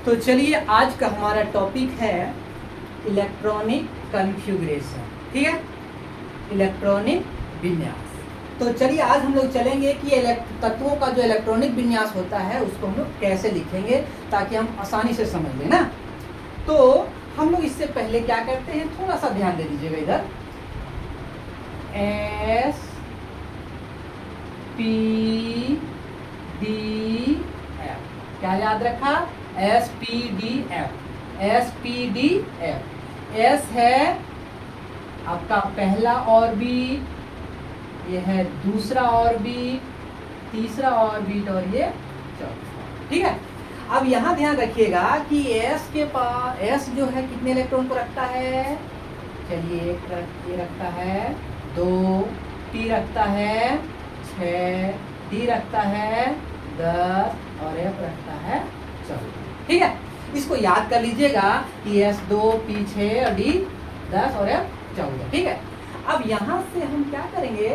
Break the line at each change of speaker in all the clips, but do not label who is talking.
तो चलिए आज का हमारा टॉपिक है इलेक्ट्रॉनिक कॉन्फ़िगरेशन। ठीक है, इलेक्ट्रॉनिक विन्यास। तो चलिए आज हम लोग चलेंगे कि तत्वों का जो इलेक्ट्रॉनिक विन्यास होता है उसको हम लोग कैसे लिखेंगे ताकि हम आसानी से समझ लें ना। तो हम लोग इससे पहले क्या करते हैं, थोड़ा सा ध्यान दे दीजिएगा इधर। एस पी डी एफ, क्या याद रखा? S P D F, S P D F. S है आपका पहला ऑर्बिट, ये है दूसरा ऑर्बिट, तीसरा ऑर्बिट और ये चौथा। ठीक है, अब यहाँ ध्यान रखिएगा कि एस के पास एस जो है कितने इलेक्ट्रॉन को रखता है? चलिए ये रखता है 2, टी रखता है 6, डी रखता है 10 और एफ रखता है 14। ठीक है, इसको याद कर लीजिएगा कि एस 2, पी 6 और डी 10 और एफ 14। ठीक है, अब यहाँ से हम क्या करेंगे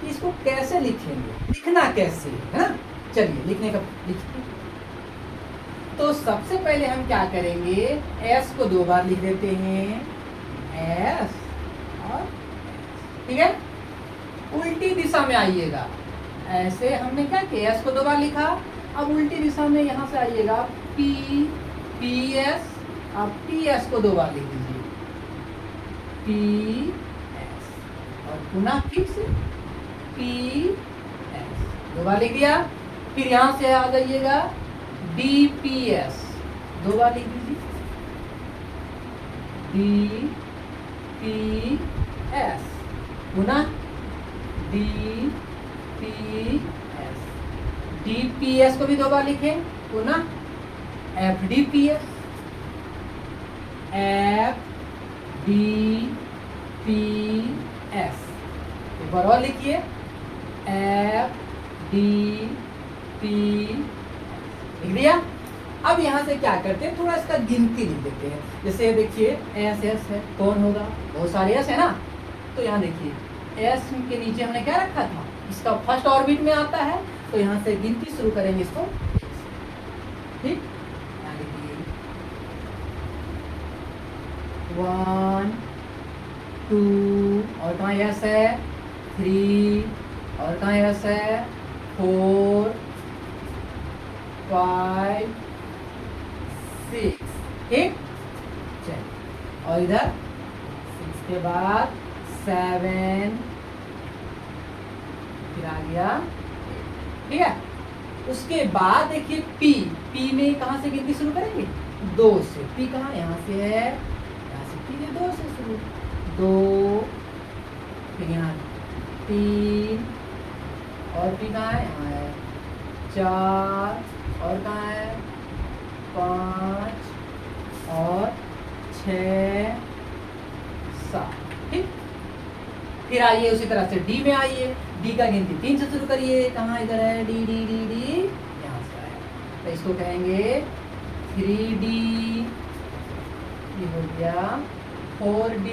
कि इसको कैसे लिखेंगे, लिखना कैसे है ना। चलिए लिखने का लिखते। तो सबसे पहले हम क्या करेंगे, एस को 2 बार लिख देते हैं, एस और ठीक है, उल्टी दिशा में आइएगा। ऐसे हमने क्या किया, एस को 2 बार लिखा, अब उल्टी दिशा में यहाँ से आइएगा, पी पी एस, अब पी एस को 2 बार लिख दीजिए, पी एस और पुनः फिर से पी एस 2 बार लिख दिया। फिर यहाँ से आ जाइएगा डी पी एस 2 बार लिख दीजिए, डी पी एस पुनः D P S, D P S को भी 2 बार लिखें, पुनः F D P S, F D P S. एक बार और लिखिए, एफ डी पी, लिख दिया। अब यहाँ से क्या करते हैं, थोड़ा इसका गिनती लिख देते हैं। जैसे देखिए एस एस है, कौन होगा, बहुत सारे एस है ना। तो यहाँ देखिए एस के नीचे हमने क्या रखा था, इसका फर्स्ट ऑर्बिट में आता है, तो यहाँ से गिनती शुरू करेंगे इसको। ठीक, 1 2 और कहाँ एस है 3 और कहाँ एस है 4 5 6। ठीक, चलिए, और इधर 6 के बाद 7, फिर आ गया। ठीक है, उसके बाद देखिए पी, पी में कहाँ से गिनती शुरू करेंगे, 2 से। पी कहाँ, यहाँ से है, यहाँ से पी है 2 से शुरू, 2 फिर यहाँ 3 और पी कहाँ है, यहाँ है 4 और कहाँ है 5 और 6 7। ठीक, फिर आइए उसी तरह से डी में आइए, डी का गिनती 3 से शुरू करिए, कहाँ इधर है डी डी डी डी, यहाँ से आया, तो इसको कहेंगे 3D, ये हो गया 4D,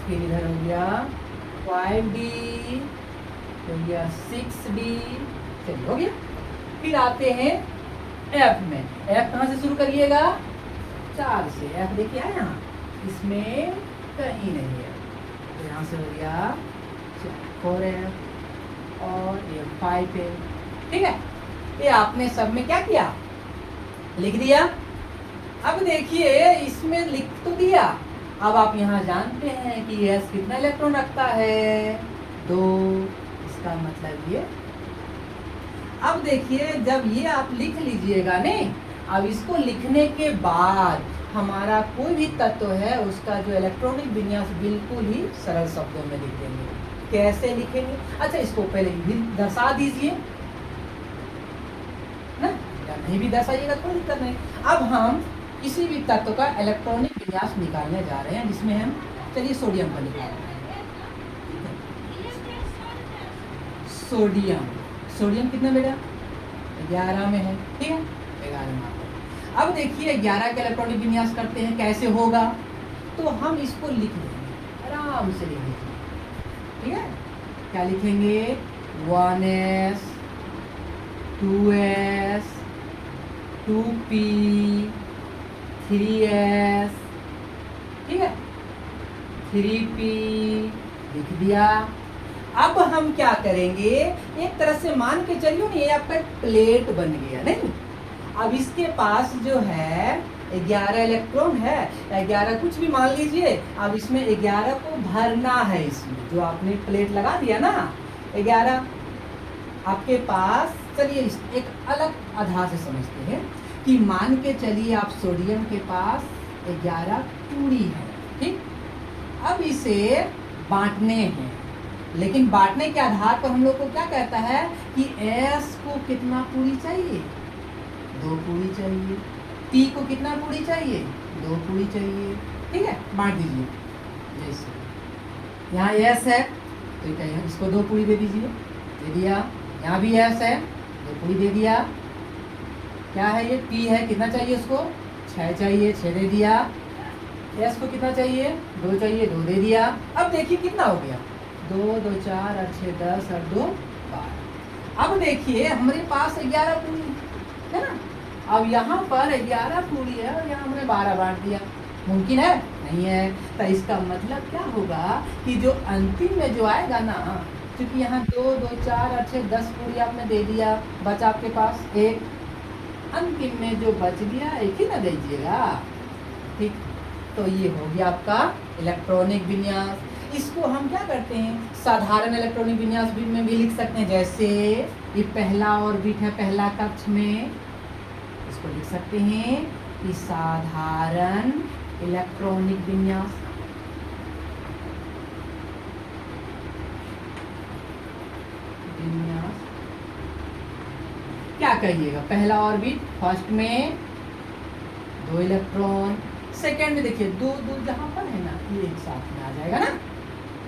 फिर इधर हो गया 5D, हो गया 6D। चलिए हो गया। फिर आते हैं एफ में, एफ कहाँ से शुरू करिएगा, 4 से। एफ देखिए आया यहाँ, इसमें कहीं नहीं है, तो यहाँ से हो गया 4F और ये 5F। ठीक है, ये आपने सब में क्या किया, लिख दिया। अब देखिए इसमें लिख तो दिया, अब आप यहाँ जानते हैं कि एस कितना इलेक्ट्रॉन रखता है, 2, इसका मतलब ये। अब देखिए जब ये आप लिख लीजिएगा नहीं, अब इसको लिखने के बाद हमारा कोई भी तत्व है उसका जो इलेक्ट्रॉनिक विन्यास बिल्कुल ही सरल शब्दों में लिख देंगे। कैसे लिखेंगे, अच्छा इसको पहले भी दर्शा दीजिए ना, या नहीं भी दर्शाइएगा कोई दिक्कत नहीं। अब हम किसी भी तत्व का इलेक्ट्रॉनिक विन्यास निकालने जा रहे हैं, जिसमें हम चलिए सोडियम का निकालते हैं। सोडियम, सोडियम कितना बेटा 11 में है। ठीक है, 11 में आता है। अब देखिए 11 का इलेक्ट्रॉनिक विन्यास करते हैं, कैसे होगा, तो हम इसको लिख देंगे, आराम से लिख देंगे। ठीक है, क्या लिखेंगे, 1s 2s 2p 3s, ठीक है, 3p लिख दिया। अब हम क्या करेंगे, एक तरह से मान के चलिए ना, ये आपका प्लेट बन गया नहीं। अब इसके पास जो है 11 इलेक्ट्रॉन है, 11 कुछ भी मान लीजिए। अब इसमें 11 को भरना है, इसमें जो आपने प्लेट लगा दिया ना 11 आपके पास। चलिए एक अलग आधार से समझते हैं कि मान के चलिए आप सोडियम के पास 11 पूरी है, ठीक। अब इसे बांटने हैं, लेकिन बांटने के आधार पर हम लोग को क्या कहता है कि S को कितना पूरी चाहिए, 2 पूरी चाहिए। P को कितना पूरी चाहिए, 2 पूरी चाहिए, ठीक है। बांट दीजिए, जैसे यहाँ S है तो क्या है, इसको 2 पूरी दे दीजिए, दे दिया। यहाँ भी S है, 2 पूरी दे दिया। क्या है ये, P है, कितना चाहिए उसको, 6 चाहिए, 6 दे दिया। S को कितना चाहिए, 2 चाहिए, 2 दे दिया। अब देखिए कितना हो गया, 2 2 4 8 6 10 और 2 12। अब देखिए हमारे पास 11 पूरी है ना। अब यहाँ पर 11 पूरी है और यहाँ हमने 12 बांट दिया, मुमकिन है, नहीं है। तो इसका मतलब क्या होगा कि जो अंतिम में जो आएगा ना, क्योंकि यहाँ 2 2 4 8 6 10 पूरी आपने दे दिया, बचा आपके पास 1, अंतिम में जो बच गया 1 ही ना दीजिएगा, ठीक। तो ये हो गया आपका इलेक्ट्रॉनिक विन्यास। इसको हम क्या करते हैं, साधारण इलेक्ट्रॉनिक विन्यास में भी लिख सकते हैं। जैसे ये पहला ऑर्बिट है, पहला कक्ष में, इसको लिख सकते हैं कि साधारण इलेक्ट्रॉनिक विन्यास। विन्यास क्या कहिएगा, पहला ऑर्बिट, फर्स्ट में 2 इलेक्ट्रॉन, सेकेंड में देखिए 2 2 जहां पर है ना, ये एक साथ में आ जाएगा ना।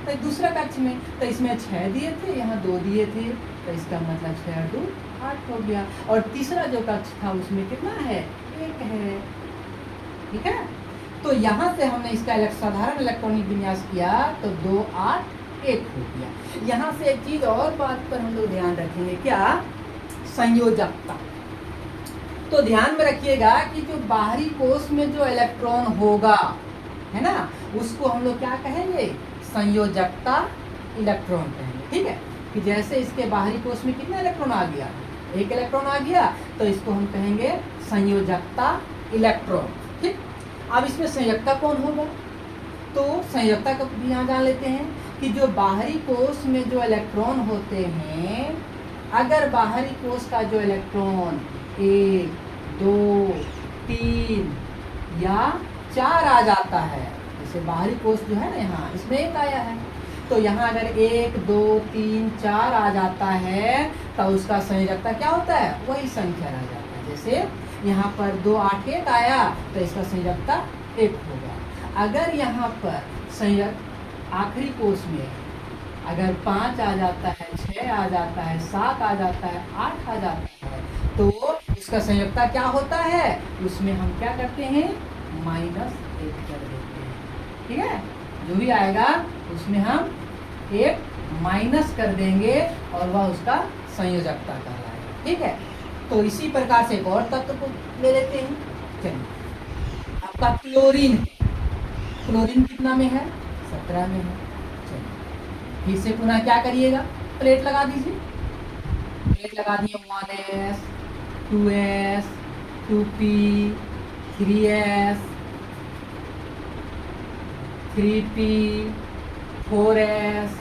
तो दूसरा कक्ष में तो इसमें 6 दिए थे, यहाँ 2 दिए थे, तो इसका मतलब 6 और 2 8 हो गया। और तीसरा जो कक्ष था उसमें कितना है, 1 है, ठीक है। तो यहाँ से हमने इसका साधारण इलेक्ट्रॉनिक विन्यास किया तो 2 8 1 हो गया। यहाँ से एक चीज और बात पर हम लोग ध्यान रखेंगे, क्या, संयोजकता। तो ध्यान में रखिएगा कि जो बाहरी कोश में जो इलेक्ट्रॉन होगा है ना, उसको हम लोग क्या कहेंगे, संयोजकता इलेक्ट्रॉन कहेंगे, ठीक है। कि जैसे इसके बाहरी कोश में कितना इलेक्ट्रॉन आ गया, 1 इलेक्ट्रॉन आ गया, तो इसको हम कहेंगे संयोजकता इलेक्ट्रॉन, ठीक। अब इसमें संयोजकता कौन होगा, तो संयोजकता को भी यहाँ जान लेते हैं कि जो बाहरी कोश में जो इलेक्ट्रॉन होते हैं, अगर बाहरी कोश का जो इलेक्ट्रॉन 1 2 3 या 4 आ जाता है, जैसे बाहरी कोश जो है ना यहाँ इसमें 1 आया है, तो यहाँ अगर 1 2 3 4 आ जाता है तो उसका संयोजकता क्या होता है, वही संख्या रह जाता है। जैसे यहाँ पर 2 8 1 आया तो इसका संयोजकता 1 होगा। अगर यहाँ पर संयोग आखिरी कोश में अगर 5 आ जाता है, 6 आ जाता है, 7 आ जाता है, 8 आ जाता है, तो उसका संयोजकता क्या होता है, उसमें हम क्या करते हैं, -1 कर देते हैं, ठीक है। जो भी आएगा उसमें हम 1 माइनस कर देंगे और वह उसका संयोजकता कहलाएगा, ठीक है। तो इसी प्रकार से एक और तत्व को ले लेते हैं। चलिए आपका क्लोरीन, क्लोरीन कितना में है, 17 में है। चलिए फिर से पुनः क्या करिएगा, प्लेट लगा दीजिए, प्लेट लगा दिए, 1s 2s 2p 3s 3p 4s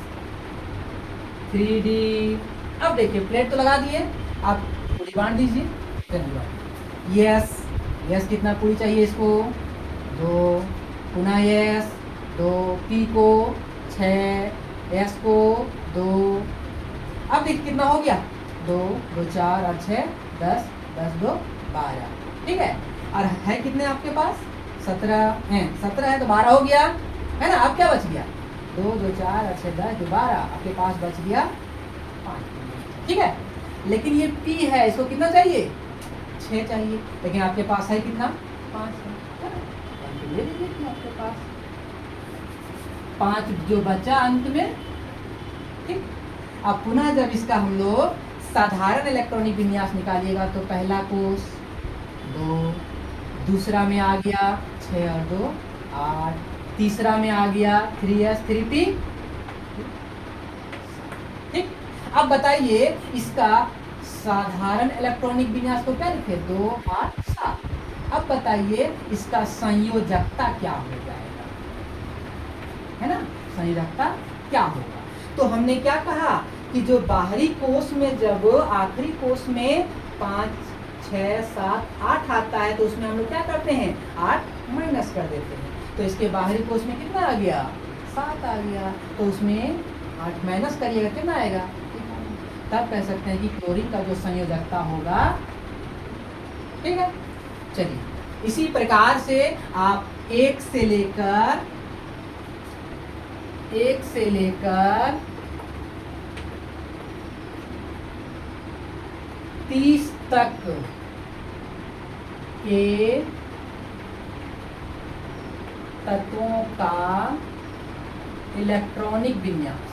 3d। अब देखिए प्लेट तो लगा दिए, आप पूरी बांट दीजिए। यस, यस कितना पूरी चाहिए इसको, 2, पुनः यस 2, p को 6, s को 2। अब देखिए कितना हो गया, 2 2 4 और 6 10 10 2 12, ठीक है। और है कितने आपके पास, 17 है, 17 है तो 12 हो गया, है ना। अब क्या बच गया, 2 2 4 और 6 10 12, आपके पास बच गया 5, ठीक है। लेकिन ये P है, इसको कितना चाहिए, 6 चाहिए, लेकिन आपके पास है कितना, 5 है, ले लीजिए आपके पास 5 जो बचा अंत में, ठीक। अब पुनः जब इसका हम लोग साधारण इलेक्ट्रॉनिक विन्यास निकालिएगा तो पहला कोष 2, दूसरा में आ गया 6 और 2 8, तीसरा में आ गया 3s 3p। ठीक, अब बताइए इसका साधारण इलेक्ट्रॉनिक विन्यास को क्या लिखे, 2 8 7। अब बताइए इसका संयोजकता क्या हो जाएगा, है ना, संयोजकता क्या होगा। तो हमने क्या कहा कि जो बाहरी कोष में जब आखिरी कोष में 5 6 7 8 आता है तो उसमें हम लोग क्या करते हैं, 8 माइनस कर देते हैं। तो इसके बाहरी कोष में कितना आ गया, 7 आ गया, तो उसमें 8 माइनस करिएगा कितना आएगा, तब कह सकते हैं कि क्लोरीन का जो संयोजकता होगा। ठीक है, चलिए इसी प्रकार से आप 1 से लेकर 30 तक के तत्वों का इलेक्ट्रॉनिक विन्यास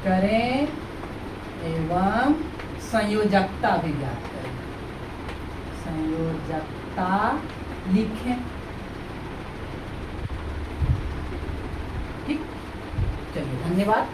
करें एवं संयोजकता भी ज्ञात करें, संयोजकता लिखें। ठीक, चलिए धन्यवाद।